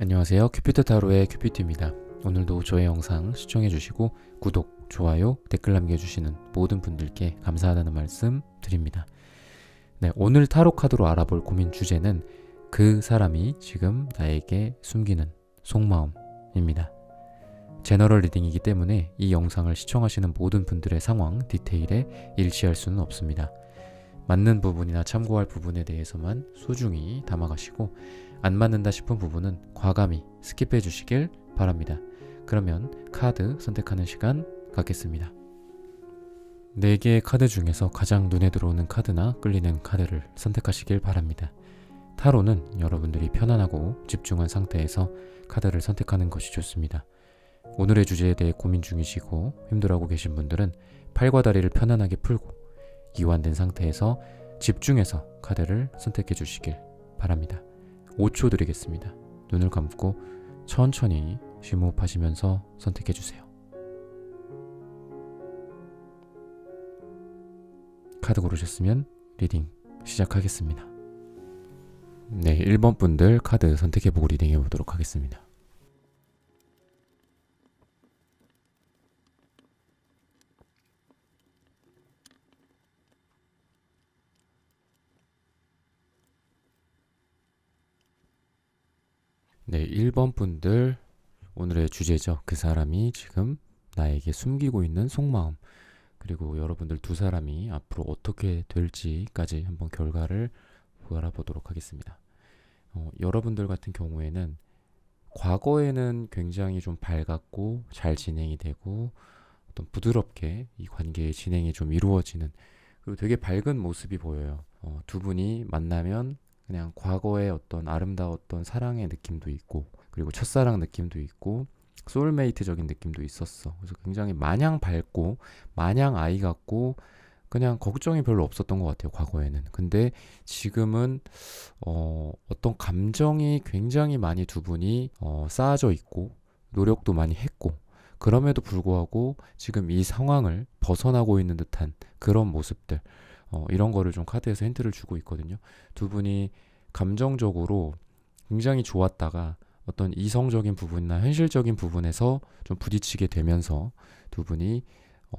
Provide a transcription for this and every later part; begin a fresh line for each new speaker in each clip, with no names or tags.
안녕하세요. 큐피트 타로의 큐피트입니다. 오늘도 저의 영상 시청해주시고 구독, 좋아요, 댓글 남겨주시는 모든 분들께 감사하다는 말씀 드립니다. 네, 오늘 타로 카드로 알아볼 고민 주제는 그 사람이 지금 나에게 숨기는 속마음입니다. 제너럴 리딩이기 때문에 이 영상을 시청하시는 모든 분들의 상황, 디테일에 일치할 수는 없습니다. 맞는 부분이나 참고할 부분에 대해서만 소중히 담아가시고 안 맞는다 싶은 부분은 과감히 스킵해 주시길 바랍니다. 그러면 카드 선택하는 시간 갖겠습니다. 4개의 카드 중에서 가장 눈에 들어오는 카드나 끌리는 카드를 선택하시길 바랍니다. 타로는 여러분들이 편안하고 집중한 상태에서 카드를 선택하는 것이 좋습니다. 오늘의 주제에 대해 고민 중이시고 힘들어하고 계신 분들은 팔과 다리를 편안하게 풀고 이완된 상태에서 집중해서 카드를 선택해 주시길 바랍니다. 5초 드리겠습니다. 눈을 감고 천천히 심호흡하시면서 선택해 주세요. 카드 고르셨으면 리딩 시작하겠습니다. 네, 1번 분들 카드 선택해보고 리딩해 보도록 하겠습니다. 네, 1번 분들 오늘의 주제죠. 그 사람이 지금 나에게 숨기고 있는 속마음, 그리고 여러분들 두 사람이 앞으로 어떻게 될지까지 한번 결과를 알아보도록 하겠습니다. 여러분들 같은 경우에는 과거에는 굉장히 좀 밝았고 잘 진행이 되고 어떤 부드럽게 이 관계의 진행이 좀 이루어지는, 그리고 되게 밝은 모습이 보여요. 두 분이 만나면 그냥 과거의 어떤 아름다웠던 사랑의 느낌도 있고, 그리고 첫사랑 느낌도 있고, 소울메이트적인 느낌도 있었어. 그래서 굉장히 마냥 밝고 마냥 아이 같고 그냥 걱정이 별로 없었던 것 같아요, 과거에는. 근데 지금은 어떤 감정이 굉장히 많이 두 분이 쌓아져 있고 노력도 많이 했고, 그럼에도 불구하고 지금 이 상황을 벗어나고 있는 듯한 그런 모습들, 이런 거를 좀 카드에서 힌트를 주고 있거든요. 두 분이 감정적으로 굉장히 좋았다가 어떤 이성적인 부분이나 현실적인 부분에서 좀 부딪히게 되면서 두 분이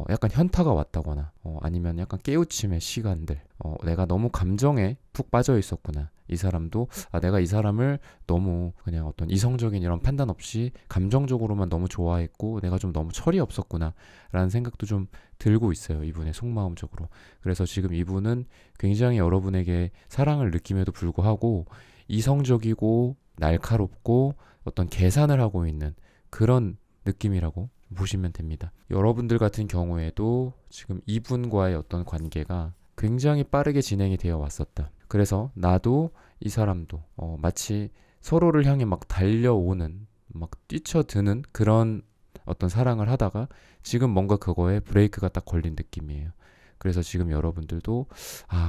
약간 현타가 왔다거나 아니면 약간 깨우침의 시간들, 내가 너무 감정에 푹 빠져 있었구나, 이 사람도 내가 이 사람을 너무 그냥 어떤 이성적인 이런 판단 없이 감정적으로만 너무 좋아했고 내가 좀 너무 철이 없었구나 라는 생각도 좀 들고 있어요, 이분의 속마음적으로. 그래서 지금 이분은 굉장히 여러분에게 사랑을 느낌에도 불구하고 이성적이고 날카롭고 어떤 계산을 하고 있는 그런 느낌이라고 보시면 됩니다. 여러분들 같은 경우에도 지금 이분과의 어떤 관계가 굉장히 빠르게 진행이 되어 왔었다. 그래서 나도 이 사람도 마치 서로를 향해 막 달려오는, 막 뛰쳐드는 그런 어떤 사랑을 하다가 지금 뭔가 그거에 브레이크가 딱 걸린 느낌이에요. 그래서 지금 여러분들도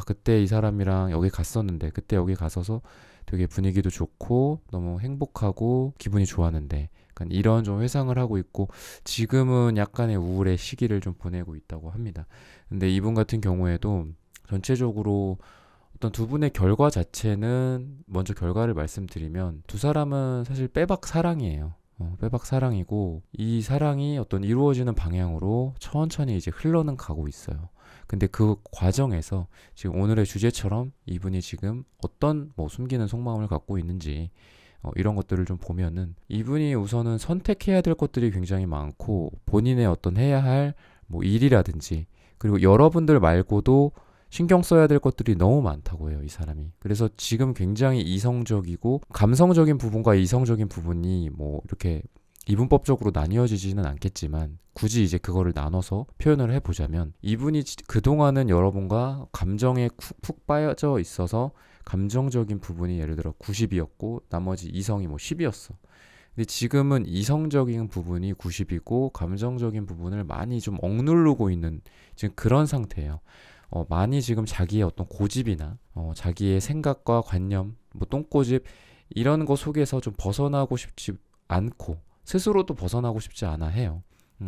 그때 이 사람이랑 여기 갔었는데, 그때 여기 가서서 되게 분위기도 좋고 너무 행복하고 기분이 좋았는데, 약간 이런 좀 회상을 하고 있고 지금은 약간의 우울의 시기를 좀 보내고 있다고 합니다. 근데 이분 같은 경우에도 전체적으로 어떤 두 분의 결과 자체는, 먼저 결과를 말씀드리면 두 사람은 사실 빼박 사랑이에요. 빼박 사랑이고, 이 사랑이 어떤 이루어지는 방향으로 천천히 이제 흘러는 가고 있어요. 근데 그 과정에서 지금 오늘의 주제처럼 이분이 지금 어떤 숨기는 속마음을 갖고 있는지, 이런 것들을 좀 보면은 이분이 우선은 선택해야 될 것들이 굉장히 많고, 본인의 어떤 해야 할 일이라든지, 그리고 여러분들 말고도 신경 써야 될 것들이 너무 많다고 해요, 이 사람이. 그래서 지금 굉장히 이성적이고, 감성적인 부분과 이성적인 부분이 이렇게 이분법적으로 나뉘어지지는 않겠지만 굳이 이제 그거를 나눠서 표현을 해보자면, 이분이 그동안은 여러분과 감정에 푹 빠져 있어서 감정적인 부분이 예를 들어 90이었고 나머지 이성이 10이었어. 근데 지금은 이성적인 부분이 90이고 감정적인 부분을 많이 좀 억누르고 있는 지금 그런 상태예요. 많이 지금 자기의 어떤 고집이나 자기의 생각과 관념, 똥꼬집 이런 거 속에서 좀 벗어나고 싶지 않고 스스로도 벗어나고 싶지 않아 해요.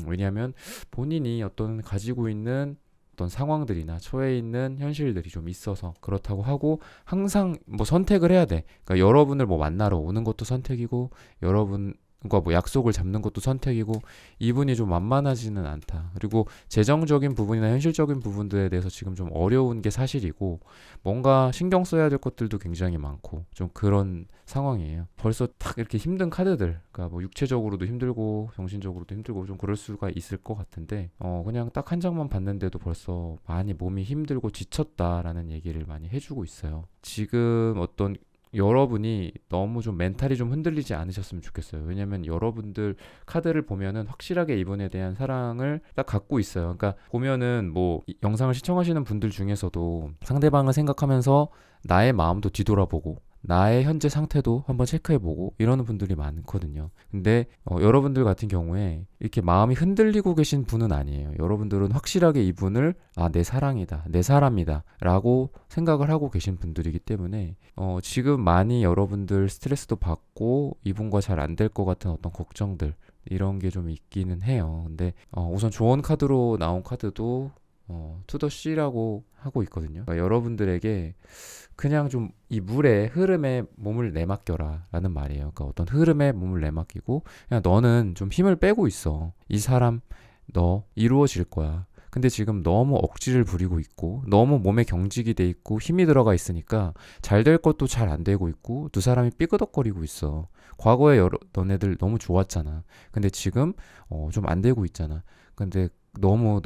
왜냐하면 본인이 어떤 가지고 있는 어떤 상황들이나 처해 있는 현실들이 좀 있어서 그렇다고 하고 항상 뭐 선택을 해야 돼. 그러니까 여러분을 뭐 만나러 오는 것도 선택이고 여러분과 뭐 약속을 잡는 것도 선택이고 이분이 좀 만만하지는 않다. 그리고 재정적인 부분이나 현실적인 부분들에 대해서 지금 좀 어려운 게 사실이고 뭔가 신경 써야 될 것들도 굉장히 많고 좀 그런 상황이에요. 벌써 딱 이렇게 힘든 카드들, 그러니까 뭐 육체적으로도 힘들고 정신적으로도 힘들고 좀 그럴 수가 있을 것 같은데 그냥 딱 한 장만 봤는데도 벌써 많이 몸이 힘들고 지쳤다라는 얘기를 많이 해주고 있어요. 지금 어떤 여러분이 너무 좀 멘탈이 좀 흔들리지 않으셨으면 좋겠어요. 왜냐면 여러분들 카드를 보면은 확실하게 이분에 대한 사랑을 딱 갖고 있어요. 그러니까 보면은 뭐 영상을 시청하시는 분들 중에서도 상대방을 생각하면서 나의 마음도 뒤돌아보고 나의 현재 상태도 한번 체크해보고 이러는 분들이 많거든요. 근데 여러분들 같은 경우에 이렇게 마음이 흔들리고 계신 분은 아니에요. 여러분들은 확실하게 이분을 내 사랑이다, 내 사람이다 라고 생각을 하고 계신 분들이기 때문에 지금 많이 여러분들 스트레스도 받고 이분과 잘 안 될 것 같은 어떤 걱정들 이런 게 좀 있기는 해요. 근데 우선 조언 카드로 나온 카드도 투더 C라고 하고 있거든요. 그러니까 여러분들에게 그냥 좀 이 물의 흐름에 몸을 내맡겨라 라는 말이에요. 그러니까 어떤 흐름에 몸을 내맡기고 그냥 너는 좀 힘을 빼고 있어. 이 사람 너 이루어질 거야. 근데 지금 너무 억지를 부리고 있고 너무 몸에 경직이 돼 있고 힘이 들어가 있으니까 잘 될 것도 잘 안 되고 있고 두 사람이 삐그덕거리고 있어. 과거에 너네들 너무 좋았잖아. 근데 지금 좀 안 되고 있잖아. 근데 너무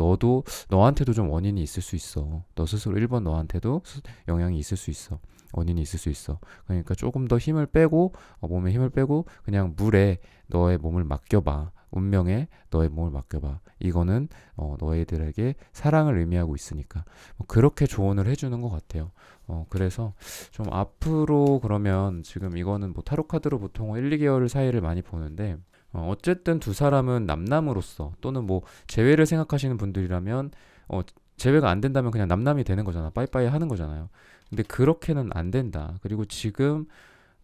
너한테도 좀 원인이 있을 수 있어. 너 스스로 1번 너한테도 영향이 있을 수 있어. 원인이 있을 수 있어. 그러니까 조금 더 힘을 빼고 몸에 힘을 빼고 그냥 물에 너의 몸을 맡겨봐. 운명에 너의 몸을 맡겨봐. 이거는 너희들에게 사랑을 의미하고 있으니까 그렇게 조언을 해주는 것 같아요. 그래서 좀 앞으로 그러면 지금 이거는 뭐 타로 카드로 보통 1, 2개월 사이를 많이 보는데 어쨌든 두 사람은 남남으로서 또는 뭐 재회를 생각하시는 분들이라면 재회가 안 된다면 그냥 남남이 되는 거잖아. 빠이빠이 하는 거잖아요. 근데 그렇게는 안 된다. 그리고 지금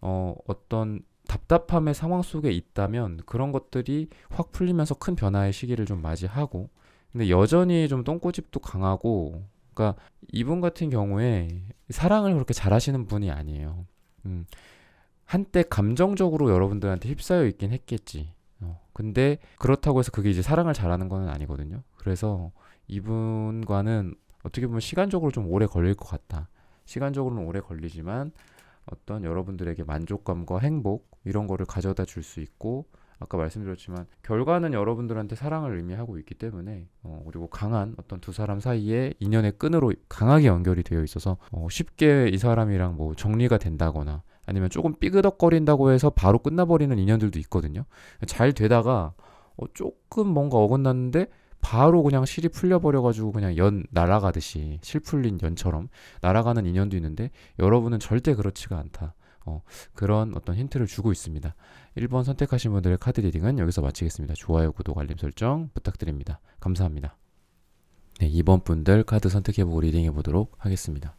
어떤 답답함의 상황 속에 있다면 그런 것들이 확 풀리면서 큰 변화의 시기를 좀 맞이하고 근데 여전히 좀 똥꼬집도 강하고 그러니까 이분 같은 경우에 사랑을 그렇게 잘하시는 분이 아니에요. 한때 감정적으로 여러분들한테 휩싸여 있긴 했겠지. 근데 그렇다고 해서 그게 이제 사랑을 잘하는 건 아니거든요. 그래서 이분과는 어떻게 보면 시간적으로 좀 오래 걸릴 것 같다. 시간적으로는 오래 걸리지만 어떤 여러분들에게 만족감과 행복 이런 거를 가져다 줄 수 있고 아까 말씀드렸지만 결과는 여러분들한테 사랑을 의미하고 있기 때문에 그리고 강한 어떤 두 사람 사이에 인연의 끈으로 강하게 연결이 되어 있어서 쉽게 이 사람이랑 뭐 정리가 된다거나 아니면 조금 삐그덕거린다고 해서 바로 끝나버리는 인연들도 있거든요. 잘 되다가 조금 뭔가 어긋났는데 바로 그냥 실이 풀려버려가지고 그냥 연 날아가듯이 실 풀린 연처럼 날아가는 인연도 있는데 여러분은 절대 그렇지가 않다. 그런 어떤 힌트를 주고 있습니다. 1번 선택하신 분들의 카드 리딩은 여기서 마치겠습니다. 좋아요, 구독, 알림 설정 부탁드립니다. 감사합니다. 네, 2번 분들 카드 선택해보고 리딩해보도록 하겠습니다.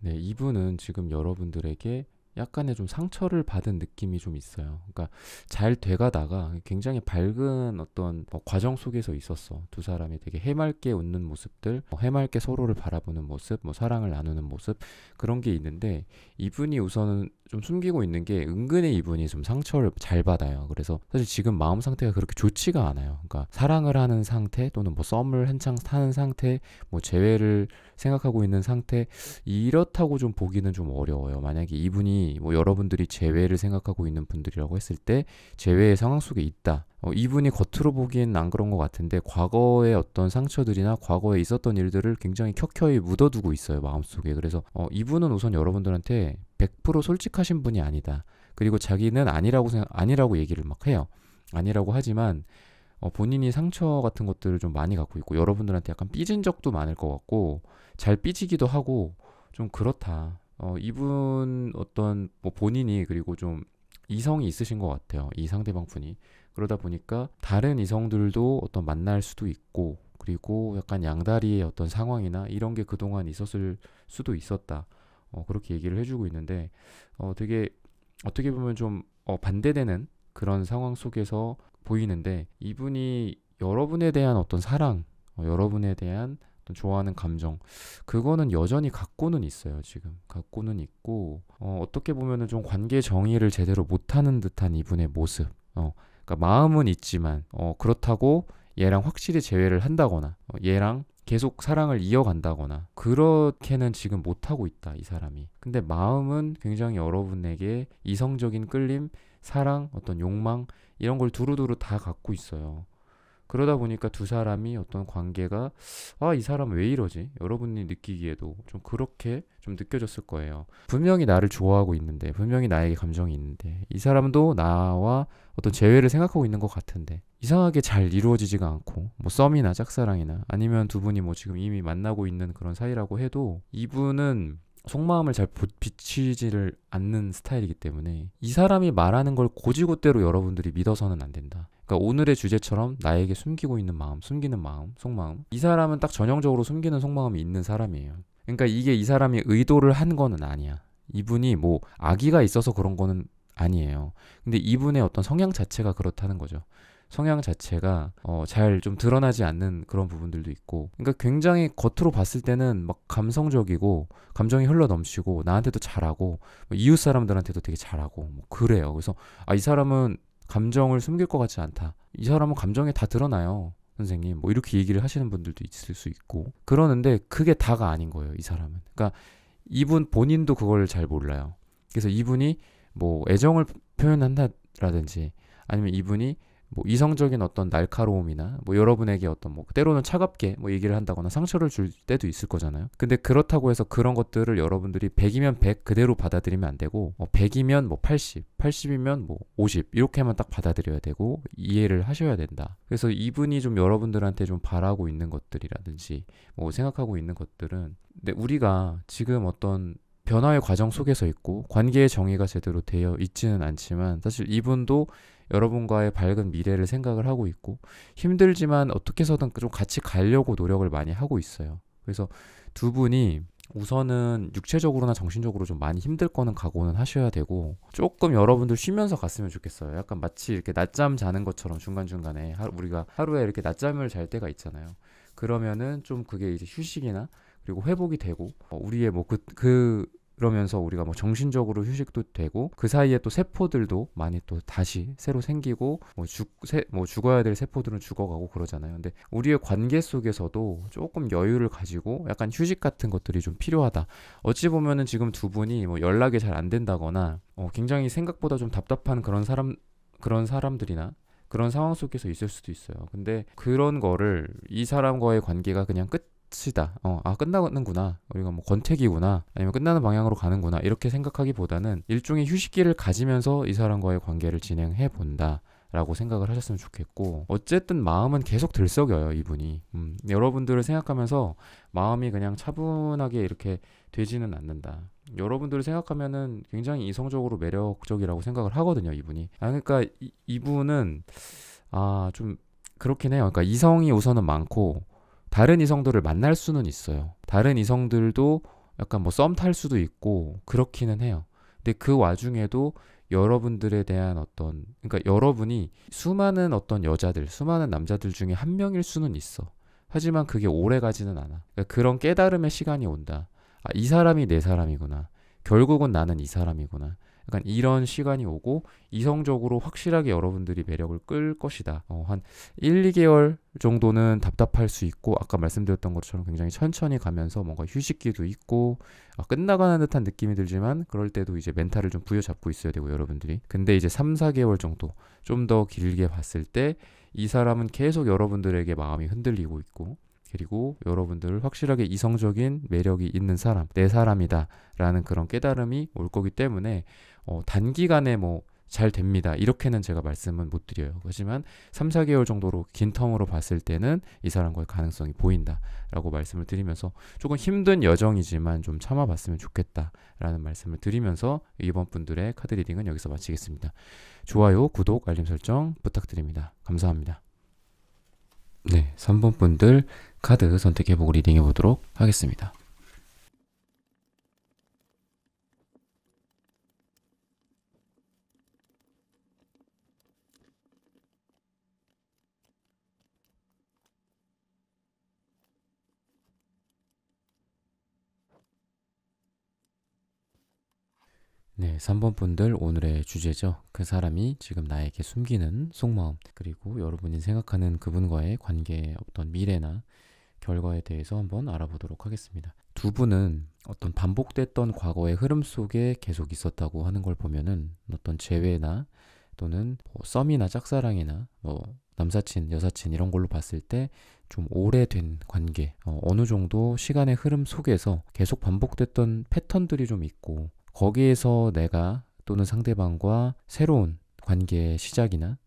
네, 이분은 지금 여러분들에게 약간의 좀 상처를 받은 느낌이 좀 있어요. 그러니까 잘 돼가다가 굉장히 밝은 어떤 과정 속에서 있었어. 두 사람이 되게 해맑게 웃는 모습들, 해맑게 서로를 바라보는 모습, 사랑을 나누는 모습 그런 게 있는데 이분이 우선은 좀 숨기고 있는 게 은근히 이분이 좀 상처를 잘 받아요. 그래서 사실 지금 마음 상태가 그렇게 좋지가 않아요. 그러니까 사랑을 하는 상태 또는 뭐 썸을 한창 타는 상태, 뭐 재회를 생각하고 있는 상태 이렇다고 좀 보기는 좀 어려워요. 만약에 이분이 뭐 여러분들이 재회를 생각하고 있는 분들이라고 했을 때 재회의 상황 속에 있다. 이분이 겉으로 보기엔 안 그런 것 같은데 과거의 어떤 상처들이나 과거에 있었던 일들을 굉장히 켜켜이 묻어두고 있어요. 마음속에. 그래서 이분은 우선 여러분들한테 100% 솔직하신 분이 아니다. 그리고 자기는 아니라고 얘기를 막 해요. 아니라고 하지만 본인이 상처 같은 것들을 좀 많이 갖고 있고 여러분들한테 약간 삐진 적도 많을 것 같고 잘 삐지기도 하고 좀 그렇다. 이분 어떤 뭐 본인이 그리고 좀 이성이 있으신 것 같아요. 이 상대방 분이. 그러다 보니까 다른 이성들도 어떤 만날 수도 있고, 그리고 약간 양다리의 어떤 상황이나 이런 게 그동안 있었을 수도 있었다. 그렇게 얘기를 해주고 있는데, 되게 어떻게 보면 좀 반대되는 그런 상황 속에서 보이는데, 이분이 여러분에 대한 어떤 사랑, 여러분에 대한 어떤 좋아하는 감정, 그거는 여전히 갖고는 있어요. 지금 갖고는 있고, 어떻게 보면은 좀 관계 정의를 제대로 못하는 듯한 이분의 모습. 그러니까 마음은 있지만 그렇다고 얘랑 확실히 재회를 한다거나 얘랑 계속 사랑을 이어간다거나 그렇게는 지금 못하고 있다, 이 사람이. 근데 마음은 굉장히 여러분에게 이성적인 끌림, 사랑, 어떤 욕망, 이런 걸 두루두루 다 갖고 있어요. 그러다 보니까 두 사람이 어떤 관계가, 이 사람 왜 이러지? 여러분이 느끼기에도 좀 그렇게 좀 느껴졌을 거예요. 분명히 나를 좋아하고 있는데, 분명히 나에게 감정이 있는데, 이 사람도 나와 어떤 재회를 생각하고 있는 것 같은데 이상하게 잘 이루어지지가 않고, 뭐 썸이나 짝사랑이나 아니면 두 분이 뭐 지금 이미 만나고 있는 그런 사이라고 해도 이분은 속마음을 잘 비치지를 않는 스타일이기 때문에 이 사람이 말하는 걸 곧이곧대로 여러분들이 믿어서는 안 된다. 그러니까 오늘의 주제처럼 나에게 숨기고 있는 마음, 숨기는 마음, 속마음, 이 사람은 딱 전형적으로 숨기는 속마음이 있는 사람이에요. 그러니까 이게 이 사람이 의도를 한 거는 아니야. 이분이 뭐 악의가 있어서 그런 거는 아니에요. 근데 이분의 어떤 성향 자체가 그렇다는 거죠. 성향 자체가 잘 좀 드러나지 않는 그런 부분들도 있고, 그러니까 굉장히 겉으로 봤을 때는 막 감성적이고 감정이 흘러 넘치고 나한테도 잘하고 뭐 이웃 사람들한테도 되게 잘하고 뭐 그래요. 그래서 이 사람은 감정을 숨길 것 같지 않다. 이 사람은 감정이 다 드러나요, 선생님. 뭐 이렇게 얘기를 하시는 분들도 있을 수 있고, 그러는데 그게 다가 아닌 거예요, 이 사람은. 그러니까 이분 본인도 그걸 잘 몰라요. 그래서 이분이 뭐 애정을 표현한다라든지 아니면 이분이 뭐 이성적인 어떤 날카로움이나 뭐 여러분에게 어떤 뭐 때로는 차갑게 뭐 얘기를 한다거나 상처를 줄 때도 있을 거잖아요. 근데 그렇다고 해서 그런 것들을 여러분들이 100이면 100 그대로 받아들이면 안 되고, 100이면 뭐 80, 80이면 뭐 50 이렇게만 딱 받아들여야 되고 이해를 하셔야 된다. 그래서 이분이 좀 여러분들한테 좀 바라고 있는 것들이라든지 뭐 생각하고 있는 것들은, 근데 우리가 지금 어떤 변화의 과정 속에서 있고 관계의 정의가 제대로 되어 있지는 않지만, 사실 이분도 여러분과의 밝은 미래를 생각을 하고 있고 힘들지만 어떻게 해서든 좀 같이 가려고 노력을 많이 하고 있어요. 그래서 두 분이 우선은 육체적으로나 정신적으로 좀 많이 힘들 거는 각오는 하셔야 되고, 조금 여러분들 쉬면서 갔으면 좋겠어요. 약간 마치 이렇게 낮잠 자는 것처럼 중간중간에 우리가 하루에 이렇게 낮잠을 잘 때가 있잖아요. 그러면은 좀 그게 이제 휴식이나 그리고 회복이 되고, 우리의 뭐 그러면서 우리가 뭐 정신적으로 휴식도 되고, 그 사이에 또 세포들도 많이 또 다시 새로 생기고, 뭐 죽어야 될 세포들은 죽어가고 그러잖아요. 근데 우리의 관계 속에서도 조금 여유를 가지고 약간 휴식 같은 것들이 좀 필요하다. 어찌 보면은 지금 두 분이 뭐 연락이 잘 안 된다거나 굉장히 생각보다 좀 답답한 그런 사람들이나 그런 상황 속에서 있을 수도 있어요. 근데 그런 거를 이 사람과의 관계가 그냥 끝이다. 끝나는구나. 우리가 뭐 권태기구나. 아니면 끝나는 방향으로 가는구나. 이렇게 생각하기보다는 일종의 휴식기를 가지면서 이 사람과의 관계를 진행해 본다. 라고 생각을 하셨으면 좋겠고, 어쨌든 마음은 계속 들썩여요, 이분이. 여러분들을 생각하면서 마음이 그냥 차분하게 이렇게 되지는 않는다. 여러분들을 생각하면은 굉장히 이성적으로 매력적이라고 생각을 하거든요, 이분이. 그러니까 이분은 좀 그렇긴 해요. 그러니까 이성이 우선은 많고 다른 이성들을 만날 수는 있어요. 다른 이성들도 약간 뭐 썸 탈 수도 있고 그렇기는 해요. 근데 그 와중에도 여러분들에 대한 그러니까 여러분이 수많은 어떤 여자들, 수많은 남자들 중에 한 명일 수는 있어. 하지만 그게 오래 가지는 않아. 그러니까 그런 깨달음의 시간이 온다. 이 사람이 내 사람이구나. 결국은 나는 이 사람이구나. 약간 이런 시간이 오고 이성적으로 확실하게 여러분들이 매력을 끌 것이다. 한 1, 2개월 정도는 답답할 수 있고, 아까 말씀드렸던 것처럼 굉장히 천천히 가면서 뭔가 휴식기도 있고 끝나가는 듯한 느낌이 들지만, 그럴 때도 이제 멘탈을 좀 부여잡고 있어야 되고 여러분들이. 근데 이제 3, 4개월 정도 좀 더 길게 봤을 때 이 사람은 계속 여러분들에게 마음이 흔들리고 있고, 그리고 여러분들을 확실하게 이성적인 매력이 있는 사람, 내 사람이다 라는 그런 깨달음이 올 거기 때문에 단기간에 뭐 잘 됩니다. 이렇게는 제가 말씀은 못 드려요. 하지만 3, 4개월 정도로 긴 텀으로 봤을 때는 이 사람과의 가능성이 보인다라고 말씀을 드리면서 조금 힘든 여정이지만 좀 참아봤으면 좋겠다라는 말씀을 드리면서 이번 분들의 카드 리딩은 여기서 마치겠습니다. 좋아요, 구독, 알림 설정 부탁드립니다. 감사합니다. 네, 3번 분들 카드 선택해보고 리딩해보도록 하겠습니다. 네, 3번 분들 오늘의 주제죠. 그 사람이 지금 나에게 숨기는 속마음, 그리고 여러분이 생각하는 그분과의 관계의 어떤 미래나 결과에 대해서 한번 알아보도록 하겠습니다. 두 분은 어떤 반복됐던 과거의 흐름 속에 계속 있었다고 하는 걸 보면은 어떤 재회나 또는 뭐 썸이나 짝사랑이나 뭐 남사친, 여사친 이런 걸로 봤을 때 좀 오래된 관계, 어느 정도 시간의 흐름 속에서 계속 반복됐던 패턴들이 좀 있고, 거기에서 내가 또는 상대방과 새로운 관계의 시작이나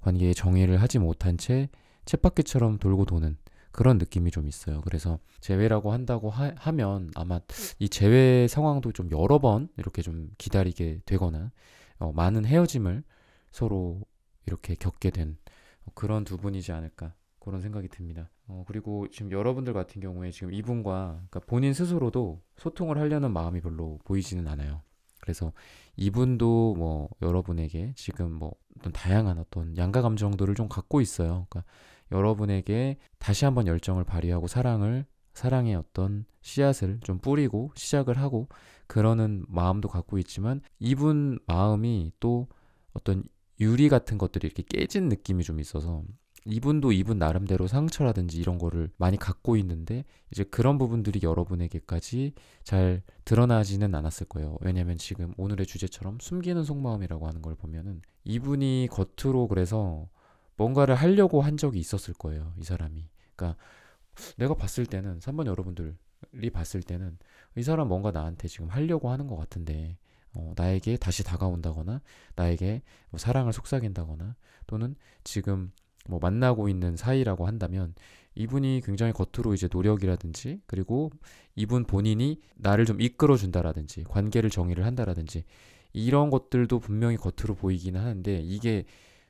관계의 정의를 하지 못한 채 쳇바퀴처럼 돌고 도는 그런 느낌이 좀 있어요. 그래서 재회라고 한다고 하면 아마 이 재회 상황도 좀 여러 번 이렇게 좀 기다리게 되거나 많은 헤어짐을 서로 이렇게 겪게 된 그런 두 분이지 않을까, 그런 생각이 듭니다. 그리고 지금 여러분들 같은 경우에 지금 이분과, 그러니까 본인 스스로도 소통을 하려는 마음이 별로 보이지는 않아요. 그래서 이분도 뭐 여러분에게 지금 뭐 어떤 다양한 어떤 양가 감정들을 좀 갖고 있어요. 그러니까 여러분에게 다시 한번 열정을 발휘하고 사랑의 어떤 씨앗을 좀 뿌리고 시작을 하고 그러는 마음도 갖고 있지만, 이분 마음이 또 어떤 유리 같은 것들이 이렇게 깨진 느낌이 좀 있어서 이분도 이분 나름대로 상처라든지 이런 거를 많이 갖고 있는데, 이제 그런 부분들이 여러분에게까지 잘 드러나지는 않았을 거예요. 왜냐면 지금 오늘의 주제처럼 숨기는 속마음이라고 하는 걸 보면은 이분이 겉으로 그래서 뭔가를 하려고 한 적이 있었을 거예요, 이 사람이. 그러니까 내가 봤을 때는 3번 여러분들이 봤을 때는 이 사람 뭔가 나한테 지금 하려고 하는 것 같은데, 나에게 다시 다가온다거나 나에게 뭐 사랑을 속삭인다거나 또는 지금 뭐 만나고 있는 사이라고 한다면 이분이 굉장히 겉으로 이제 노력이라든지, 그리고 이분 본인이 나를 좀 이끌어 준다라든지 관계를 정의를 한다라든지 이런 것들도 분명히 겉으로 보이기는 하는데, 이게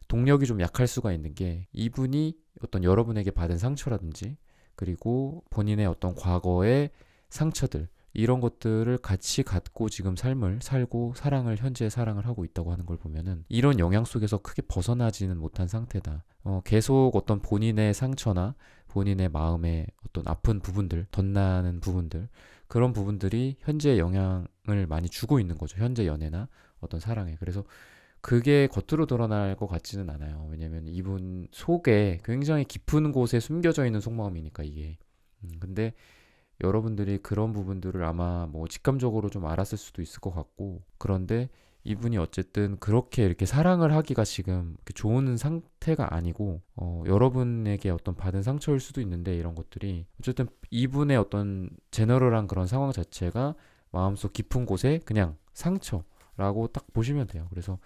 동력이 좀 약할 수가 있는 게 이분이 어떤 여러분에게 받은 상처라든지 그리고 본인의 어떤 과거의 상처들, 이런 것들을 같이 갖고 지금 삶을 살고 현재 사랑을 하고 있다고 하는 걸 보면은 이런 영향 속에서 크게 벗어나지는 못한 상태다. 계속 어떤 본인의 상처나 본인의 마음의 어떤 아픈 부분들, 덧나는 부분들, 그런 부분들이 현재 영향을 많이 주고 있는 거죠. 현재 연애나 어떤 사랑에. 그래서 그게 겉으로 드러날 것 같지는 않아요. 왜냐면 이분 속에 굉장히 깊은 곳에 숨겨져 있는 속마음이니까 이게. 근데 여러분들이 그런 부분들을 아마 뭐 직감적으로 좀 알았을 수도 있을 것 같고, 그런데 이분이 어쨌든 그렇게 이렇게 사랑을 하기가 지금 좋은 상태가 아니고, 여러분에게 어떤 받은 상처일 수도 있는데, 이런 것들이 어쨌든 이분의 어떤 제너럴한 그런 상황 자체가 마음속 깊은 곳에 그냥 상처라고 딱 보시면 돼요. 그래서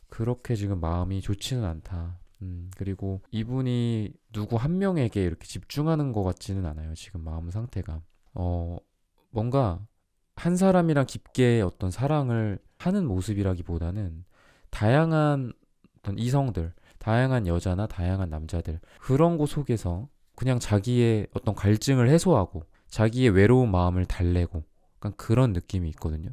그렇게 지금 마음이 좋지는 않다. 그리고 이분이 누구 한 명에게 이렇게 집중하는 것 같지는 않아요. 지금 마음 상태가. 뭔가 한 사람이랑 깊게 어떤 사랑을 하는 모습이라기보다는 다양한 어떤 이성들, 다양한 여자나 다양한 남자들, 그런 곳 속에서 그냥 자기의 어떤 갈증을 해소하고 자기의 외로운 마음을 달래고 약간 그런 느낌이 있거든요.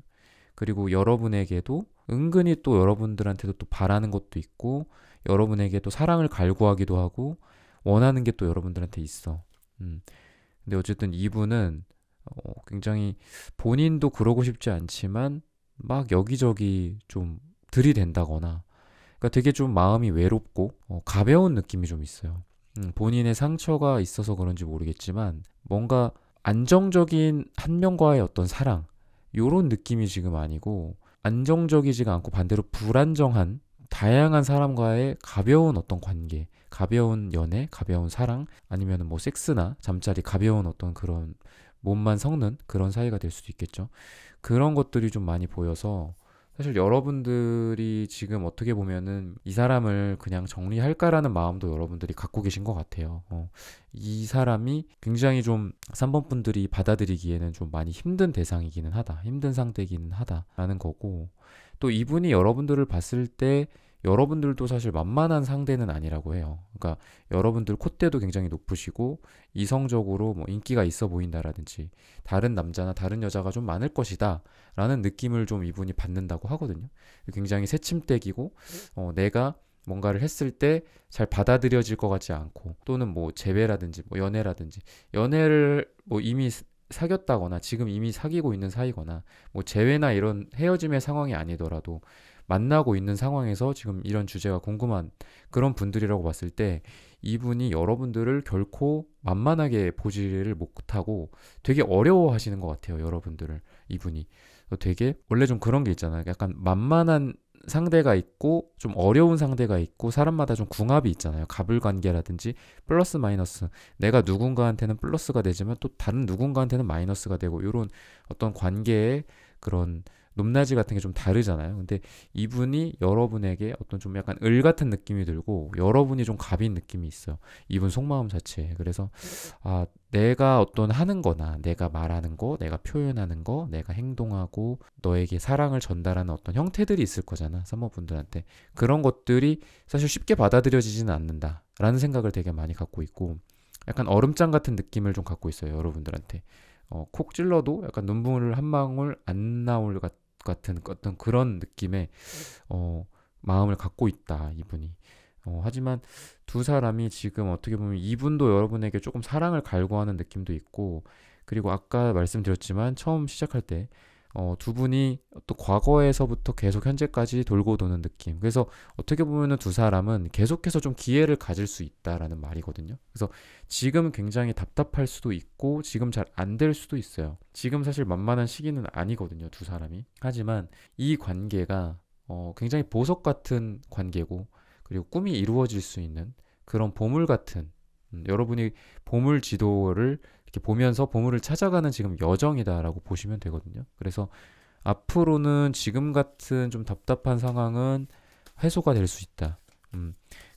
그리고 여러분에게도 은근히 또 여러분들한테도 또 바라는 것도 있고, 여러분에게 또 사랑을 갈구하기도 하고 원하는 게 또 여러분들한테 있어. 근데 어쨌든 이분은 굉장히 본인도 그러고 싶지 않지만 막 여기저기 좀 들이댄다거나, 그러니까 되게 좀 마음이 외롭고 가벼운 느낌이 좀 있어요. 본인의 상처가 있어서 그런지 모르겠지만 뭔가 안정적인 한 명과의 어떤 사랑, 요런 느낌이 지금 아니고, 안정적이지가 않고 반대로 불안정한 다양한 사람과의 가벼운 어떤 관계, 가벼운 연애, 가벼운 사랑, 아니면 뭐 섹스나 잠자리, 가벼운 어떤 그런 몸만 섞는 그런 사이가 될 수도 있겠죠. 그런 것들이 좀 많이 보여서 사실 여러분들이 지금 어떻게 보면은 이 사람을 그냥 정리할까라는 마음도 여러분들이 갖고 계신 것 같아요. 이 사람이 굉장히 좀 3번 분들이 받아들이기에는 좀 많이 힘든 대상이기는 하다. 힘든 상대이기는 하다라는 거고, 또 이분이 여러분들을 봤을 때 여러분들도 사실 만만한 상대는 아니라고 해요. 그러니까 여러분들 콧대도 굉장히 높으시고 이성적으로 뭐 인기가 있어 보인다라든지 다른 남자나 다른 여자가 좀 많을 것이다 라는 느낌을 좀 이분이 받는다고 하거든요. 굉장히 새침대기고 내가 뭔가를 했을 때 잘 받아들여질 것 같지 않고, 또는 뭐 재회라든지 뭐 연애를 뭐 이미 사귀었다거나 지금 이미 사귀고 있는 사이거나 뭐 재회나 이런 헤어짐의 상황이 아니더라도 만나고 있는 상황에서 지금 이런 주제가 궁금한 그런 분들이라고 봤을 때, 이분이 여러분들을 결코 만만하게 보지를 못하고 되게 어려워하시는 것 같아요. 여러분들을, 이분이 되게 원래 좀 그런 게 있잖아요. 약간 만만한 상대가 있고 좀 어려운 상대가 있고, 사람마다 좀 궁합이 있잖아요. 갑을 관계라든지 플러스 마이너스, 내가 누군가한테는 플러스가 되지만 또 다른 누군가한테는 마이너스가 되고, 이런 어떤 관계의 그런 높낮이 같은 게 좀 다르잖아요. 근데 이분이 여러분에게 어떤 좀 약간 을 같은 느낌이 들고, 여러분이 좀 갑인 느낌이 있어요. 이분 속마음 자체에. 그래서 내가 어떤 하는 거나 내가 말하는 거, 내가 표현하는 거, 내가 행동하고 너에게 사랑을 전달하는 어떤 형태들이 있을 거잖아, 사모분들한테. 그런 것들이 사실 쉽게 받아들여지지는 않는다라는 생각을 되게 많이 갖고 있고, 약간 얼음장 같은 느낌을 좀 갖고 있어요, 여러분들한테. 콕 찔러도 약간 눈물 한 방울 안 나올 같은 어떤 그런 느낌의 마음을 갖고 있다, 이분이. 하지만 두 사람이 지금 어떻게 보면 이분도 여러분에게 조금 사랑을 갈구하는 느낌도 있고, 그리고 아까 말씀드렸지만 처음 시작할 때 두 분이 또 과거에서부터 계속 현재까지 돌고 도는 느낌. 그래서 어떻게 보면은 두 사람은 계속해서 좀 기회를 가질 수 있다라는 말이거든요. 그래서 지금 굉장히 답답할 수도 있고 지금 잘 안 될 수도 있어요. 지금 사실 만만한 시기는 아니거든요, 두 사람이. 하지만 이 관계가 굉장히 보석 같은 관계고, 그리고 꿈이 이루어질 수 있는 그런 보물 같은, 여러분이 보물 지도를 이렇게 보면서 보물을 찾아가는 지금 여정이다라고 보시면 되거든요. 그래서 앞으로는 지금 같은 좀 답답한 상황은 해소가 될 수 있다.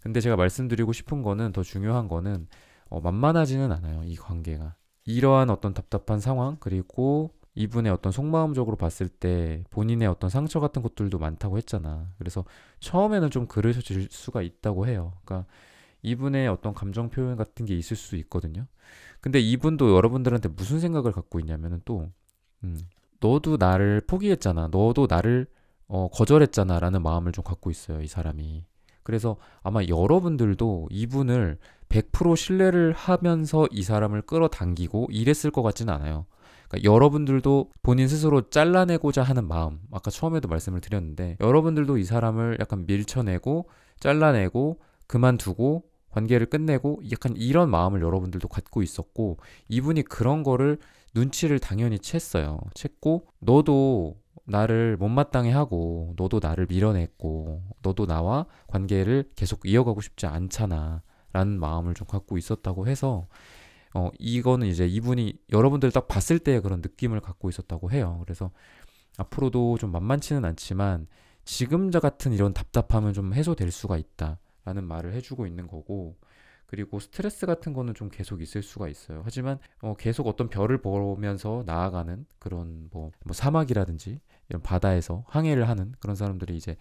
근데 제가 말씀드리고 싶은 거는, 더 중요한 거는 만만하지는 않아요, 이 관계가. 이러한 어떤 답답한 상황, 그리고 이분의 어떤 속마음적으로 봤을 때 본인의 어떤 상처 같은 것들도 많다고 했잖아. 그래서 처음에는 좀 그러실 수가 있다고 해요. 그러니까 이분의 어떤 감정 표현 같은 게 있을 수 있거든요. 근데 이분도 여러분들한테 무슨 생각을 갖고 있냐면은 또, 너도 나를 포기했잖아. 너도 나를 거절했잖아. 라는 마음을 좀 갖고 있어요, 이 사람이. 그래서 아마 여러분들도 이분을 100% 신뢰를 하면서 이 사람을 끌어당기고 이랬을 것 같지는 않아요. 그러니까 여러분들도 본인 스스로 잘라내고자 하는 마음, 아까 처음에도 말씀을 드렸는데, 여러분들도 이 사람을 약간 밀쳐내고 잘라내고 그만두고 관계를 끝내고 약간 이런 마음을 여러분들도 갖고 있었고, 이분이 그런 거를 눈치를 당연히 챘어요. 챘고, 너도 나를 못마땅해 하고 너도 나를 밀어냈고 너도 나와 관계를 계속 이어가고 싶지 않잖아 라는 마음을 좀 갖고 있었다고 해서, 이거는 이제 이분이 여러분들 딱 봤을 때 그런 느낌을 갖고 있었다고 해요. 그래서 앞으로도 좀 만만치는 않지만 지금자 같은 이런 답답함은 좀 해소될 수가 있다 라는 말을 해주고 있는 거고, 그리고 스트레스 같은 거는 좀 계속 있을 수가 있어요. 하지만 계속 어떤 별을 보면서 나아가는 그런 뭐 사막이라든지 이런 바다에서 항해를 하는 그런 사람들이 이제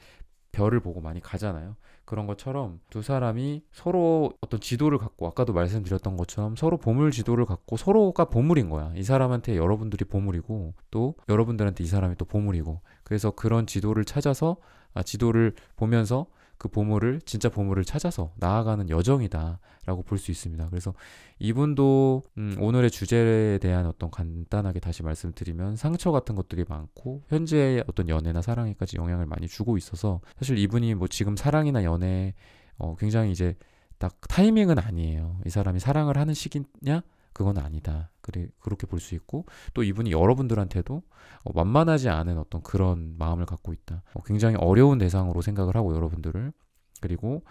별을 보고 많이 가잖아요. 그런 것처럼 두 사람이 서로 어떤 지도를 갖고, 아까도 말씀드렸던 것처럼 서로 보물 지도를 갖고, 서로가 보물인 거야. 이 사람한테 여러분들이 보물이고 또 여러분들한테 이 사람이 또 보물이고, 그래서 그런 지도를 찾아서 지도를 보면서 그 보물을, 진짜 보물을 찾아서 나아가는 여정이다 라고 볼 수 있습니다. 그래서 이분도 오늘의 주제에 대한 어떤 간단하게 다시 말씀드리면, 상처 같은 것들이 많고 현재의 어떤 연애나 사랑에까지 영향을 많이 주고 있어서, 사실 이분이 뭐 지금 사랑이나 연애 굉장히 이제 딱 타이밍은 아니에요. 이 사람이 사랑을 하는 시기냐? 그건 아니다. 그렇게 볼 수 있고, 또 이분이 여러분들한테도 만만하지 않은 어떤 그런 마음을 갖고 있다. 굉장히 어려운 대상으로 생각을 하고 여러분들을, 그리고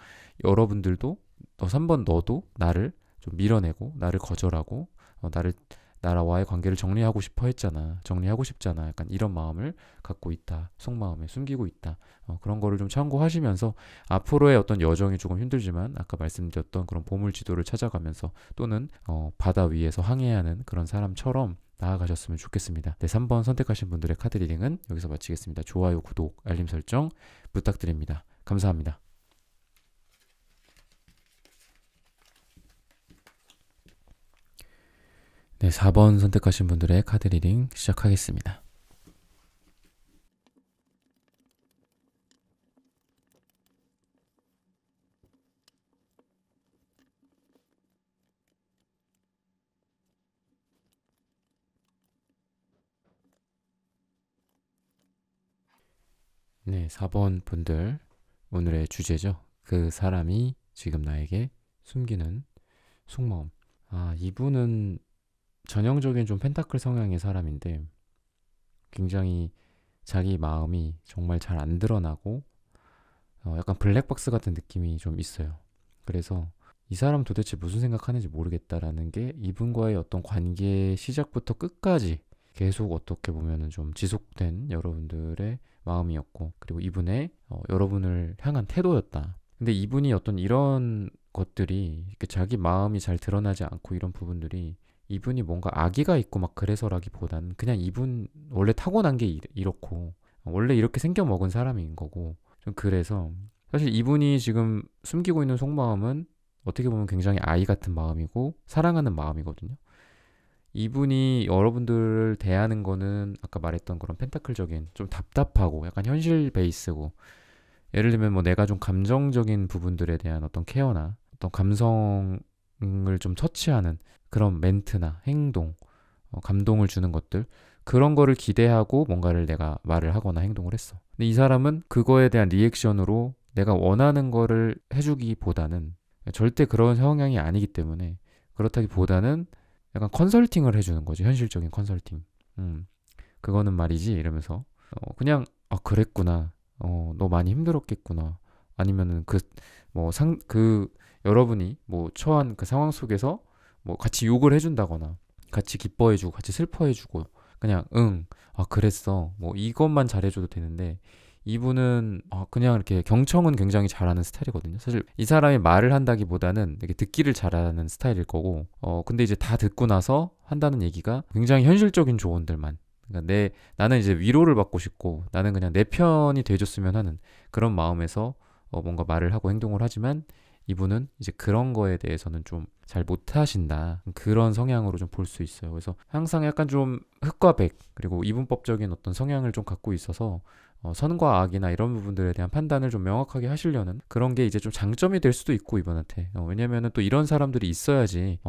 여러분들도 3번 너도 나를 좀 밀어내고 나를 거절하고 나를 나와의 관계를 정리하고 싶어 했잖아. 정리하고 싶잖아. 약간 이런 마음을 갖고 있다. 속마음에 숨기고 있다. 그런 거를 좀 참고하시면서 앞으로의 어떤 여정이 조금 힘들지만 아까 말씀드렸던 그런 보물 지도를 찾아가면서 또는 바다 위에서 항해하는 그런 사람처럼 나아가셨으면 좋겠습니다. 네, 3번 선택하신 분들의 카드 리딩은 여기서 마치겠습니다. 좋아요, 구독, 알림 설정 부탁드립니다. 감사합니다. 네, 4번 선택하신 분들의 카드 리딩 시작하겠습니다. 네, 4번 분들 오늘의 주제죠. 그 사람이 지금 나에게 숨기는 속마음. 이분은 전형적인 좀 펜타클 성향의 사람인데 굉장히 자기 마음이 정말 잘 안 드러나고 약간 블랙박스 같은 느낌이 좀 있어요. 그래서 이 사람 도대체 무슨 생각하는지 모르겠다라는 게 이분과의 어떤 관계 시작부터 끝까지 계속 어떻게 보면은 좀 지속된 여러분들의 마음이었고, 그리고 이분의 여러분을 향한 태도였다. 근데 이분이 어떤 이런 것들이 자기 마음이 잘 드러나지 않고 이런 부분들이 이분이 뭔가 악의가 있고 막 그래서라기보다는 그냥 이분 원래 타고난 게 이렇고 원래 이렇게 생겨먹은 사람인 거고, 좀 그래서 사실 이분이 지금 숨기고 있는 속마음은 어떻게 보면 굉장히 아이 같은 마음이고 사랑하는 마음이거든요. 이분이 여러분들을 대하는 거는 아까 말했던 그런 펜타클적인 좀 답답하고 약간 현실 베이스고, 예를 들면 뭐 내가 좀 감정적인 부분들에 대한 어떤 케어나 어떤 감성을 좀 터치하는 그런 멘트나 행동, 감동을 주는 것들, 그런 거를 기대하고 뭔가를 내가 말을 하거나 행동을 했어. 근데 이 사람은 그거에 대한 리액션으로 내가 원하는 거를 해주기보다는, 절대 그런 성향이 아니기 때문에 그렇다기보다는 약간 컨설팅을 해주는 거지. 현실적인 컨설팅. 그거는 말이지 이러면서 그냥 그랬구나. 너 많이 힘들었겠구나. 아니면은 그 여러분이 뭐 처한 그 상황 속에서 뭐 같이 욕을 해준다거나 같이 기뻐해주고 같이 슬퍼해주고 그냥 그랬어. 뭐 이것만 잘해줘도 되는데 이분은 그냥 이렇게 경청은 굉장히 잘하는 스타일이거든요. 사실 이 사람이 말을 한다기보다는 되게 듣기를 잘하는 스타일일 거고, 근데 이제 다 듣고 나서 한다는 얘기가 굉장히 현실적인 조언들만. 그러니까 나는 이제 위로를 받고 싶고 나는 그냥 내 편이 돼줬으면 하는 그런 마음에서 뭔가 말을 하고 행동을 하지만, 이분은 이제 그런 거에 대해서는 좀 잘 못하신다, 그런 성향으로 좀 볼 수 있어요. 그래서 항상 약간 좀 흑과 백, 그리고 이분법적인 어떤 성향을 좀 갖고 있어서 선과 악이나 이런 부분들에 대한 판단을 좀 명확하게 하시려는 그런 게 이제 좀 장점이 될 수도 있고 이분한테. 왜냐면은 또 이런 사람들이 있어야지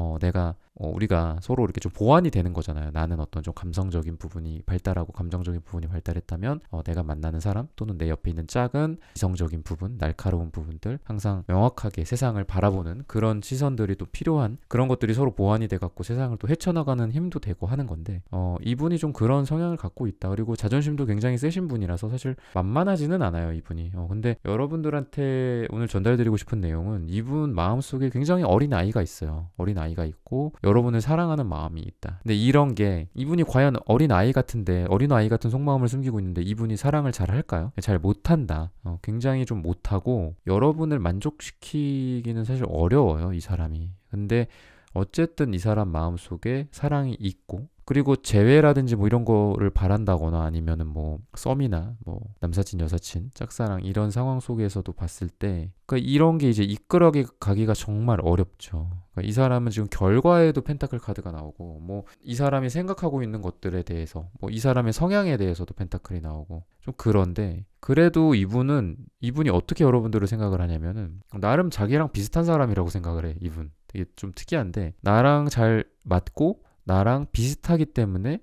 우리가 서로 이렇게 좀 보완이 되는 거잖아요. 나는 어떤 좀 감성적인 부분이 발달하고 감정적인 부분이 발달했다면 내가 만나는 사람 또는 내 옆에 있는 짝은 이성적인 부분, 날카로운 부분들, 항상 명확하게 세상을 바라보는 그런 시선들이 또 필요한, 그런 것들이 서로 보완이 돼갖고 세상을 또 헤쳐나가는 힘도 되고 하는 건데, 이분이 좀 그런 성향을 갖고 있다. 그리고 자존심도 굉장히 세신 분이라서 사실 만만하지는 않아요, 이분이. 근데 여러분들한테 오늘 전달드리고 싶은 내용은 이분 마음속에 굉장히 어린 아이가 있어요. 어린 아이가 있고 여러분을 사랑하는 마음이 있다. 근데 이런 게 이분이 과연 어린 아이 같은데, 어린 아이 같은 속마음을 숨기고 있는데 이분이 사랑을 잘 할까요? 잘 못한다. 굉장히 좀 못하고 여러분을 만족시키기는 사실 어려워요, 이 사람이. 근데 어쨌든 이 사람 마음속에 사랑이 있고, 그리고 재회라든지 뭐 이런 거를 바란다거나 아니면은 뭐 썸이나 뭐 남사친 여사친 짝사랑 이런 상황 속에서도 봤을 때, 그러니까 이런 게 이제 이끌어 가기가 정말 어렵죠. 그러니까 이 사람은 지금 결과에도 펜타클 카드가 나오고, 뭐 이 사람이 생각하고 있는 것들에 대해서, 뭐 이 사람의 성향에 대해서도 펜타클이 나오고, 좀 그런데 그래도 이분이 어떻게 여러분들을 생각을 하냐면은 나름 자기랑 비슷한 사람이라고 생각을 해. 이분 되게 좀 특이한데, 나랑 잘 맞고 나랑 비슷하기 때문에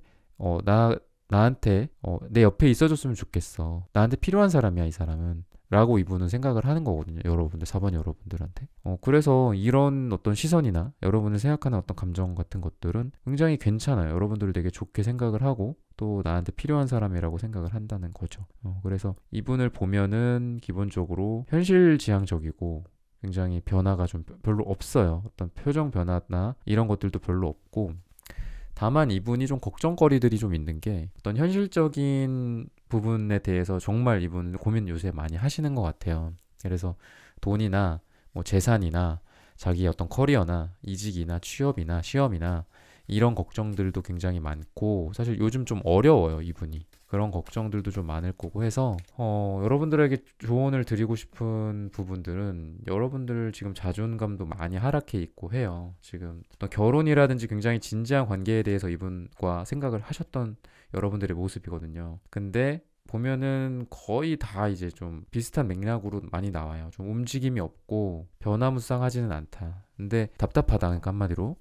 나한테 내 옆에 있어줬으면 좋겠어. 나한테 필요한 사람이야, 이 사람은. 라고 이분은 생각을 하는 거거든요. 여러분들, 4번 여러분들한테. 그래서 이런 어떤 시선이나 여러분을 생각하는 어떤 감정 같은 것들은 굉장히 괜찮아요. 여러분들을 되게 좋게 생각을 하고 또 나한테 필요한 사람이라고 생각을 한다는 거죠. 그래서 이분을 보면은 기본적으로 현실지향적이고 굉장히 변화가 좀 별로 없어요. 어떤 표정 변화나 이런 것들도 별로 없고, 다만 이분이 좀 걱정거리들이 좀 있는 게 어떤 현실적인 부분에 대해서 정말 이분 고민 요새 많이 하시는 것 같아요. 그래서 돈이나 뭐 재산이나 자기의 어떤 커리어나 이직이나 취업이나 시험이나 이런 걱정들도 굉장히 많고, 사실 요즘 좀 어려워요, 이분이. 그런 걱정들도 좀 많을 거고 해서 여러분들에게 조언을 드리고 싶은 부분들은, 여러분들 지금 자존감도 많이 하락해 있고 해요. 지금 어떤 결혼이라든지 굉장히 진지한 관계에 대해서 이분과 생각을 하셨던 여러분들의 모습이거든요. 근데 보면은 거의 다 이제 좀 비슷한 맥락으로 많이 나와요. 좀 움직임이 없고 변화무쌍하지는 않다. 근데 답답하다. 그러니까 한마디로.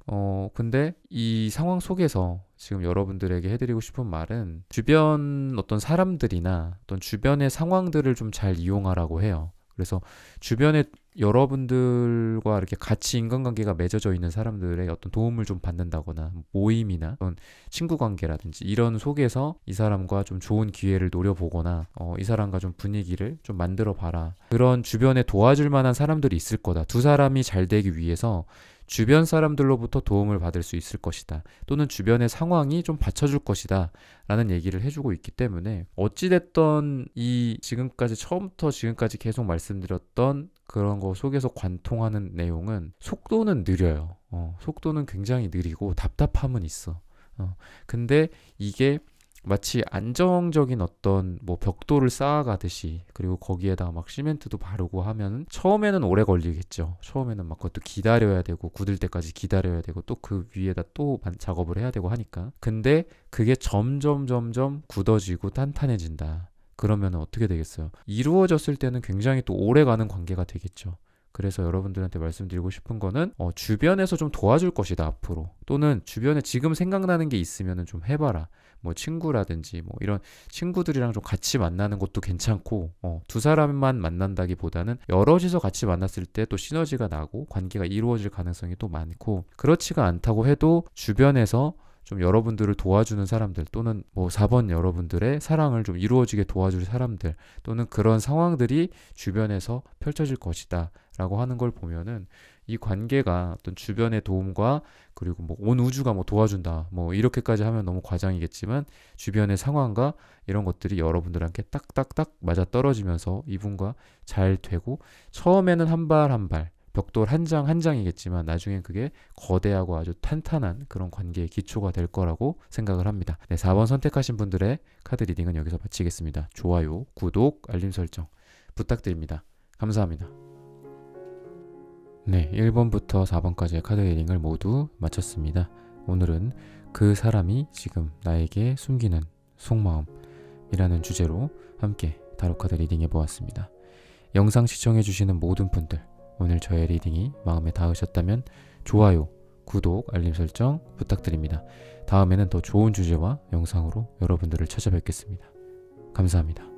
근데 이 상황 속에서 지금 여러분들에게 해드리고 싶은 말은, 주변 어떤 사람들이나 어떤 주변의 상황들을 좀 잘 이용하라고 해요. 그래서 주변에 여러분들과 이렇게 같이 인간관계가 맺어져 있는 사람들의 어떤 도움을 좀 받는다거나, 모임이나 어떤 친구 관계라든지 이런 속에서 이 사람과 좀 좋은 기회를 노려보거나, 이 사람과 좀 분위기를 좀 만들어 봐라. 그런 주변에 도와줄 만한 사람들이 있을 거다. 두 사람이 잘 되기 위해서 주변 사람들로부터 도움을 받을 수 있을 것이다. 또는 주변의 상황이 좀 받쳐줄 것이다. 라는 얘기를 해주고 있기 때문에, 어찌됐던 이 지금까지 처음부터 지금까지 계속 말씀드렸던 그런 거 속에서 관통하는 내용은, 속도는 느려요. 속도는 굉장히 느리고 답답함은 있어. 근데 이게 마치 안정적인 어떤 뭐 벽돌을 쌓아가듯이, 그리고 거기에다가 막 시멘트도 바르고 하면 처음에는 오래 걸리겠죠. 처음에는 막 그것도 기다려야 되고, 굳을 때까지 기다려야 되고, 또 그 위에다 또 작업을 해야 되고 하니까. 근데 그게 점점 굳어지고 탄탄해진다. 그러면 어떻게 되겠어요? 이루어졌을 때는 굉장히 또 오래 가는 관계가 되겠죠. 그래서 여러분들한테 말씀드리고 싶은 거는, 주변에서 좀 도와줄 것이다, 앞으로. 또는 주변에 지금 생각나는 게 있으면 좀 해봐라. 뭐 친구라든지 뭐 이런 친구들이랑 좀 같이 만나는 것도 괜찮고, 두 사람만 만난다기보다는 여럿이서 같이 만났을 때 또 시너지가 나고 관계가 이루어질 가능성이 또 많고, 그렇지가 않다고 해도 주변에서 좀 여러분들을 도와주는 사람들, 또는 뭐 4번 여러분들의 사랑을 좀 이루어지게 도와줄 사람들, 또는 그런 상황들이 주변에서 펼쳐질 것이다 라고 하는 걸 보면은, 이 관계가 어떤 주변의 도움과, 그리고 뭐 온 우주가 뭐 도와준다, 뭐 이렇게까지 하면 너무 과장이겠지만, 주변의 상황과 이런 것들이 여러분들한테 딱딱딱 맞아 떨어지면서 이분과 잘 되고, 처음에는 한 발 한 발, 벽돌 한 장 한 장이겠지만 나중엔 그게 거대하고 아주 탄탄한 그런 관계의 기초가 될 거라고 생각을 합니다. 네, 4번 선택하신 분들의 카드 리딩은 여기서 마치겠습니다. 좋아요, 구독, 알림 설정 부탁드립니다. 감사합니다. 네, 1번부터 4번까지의 카드 리딩을 모두 마쳤습니다. 오늘은 그 사람이 지금 나에게 숨기는 속마음이라는 주제로 함께 타로 카드 리딩 해보았습니다. 영상 시청해주시는 모든 분들, 오늘 저의 리딩이 마음에 닿으셨다면 좋아요, 구독, 알림 설정 부탁드립니다. 다음에는 더 좋은 주제와 영상으로 여러분들을 찾아뵙겠습니다. 감사합니다.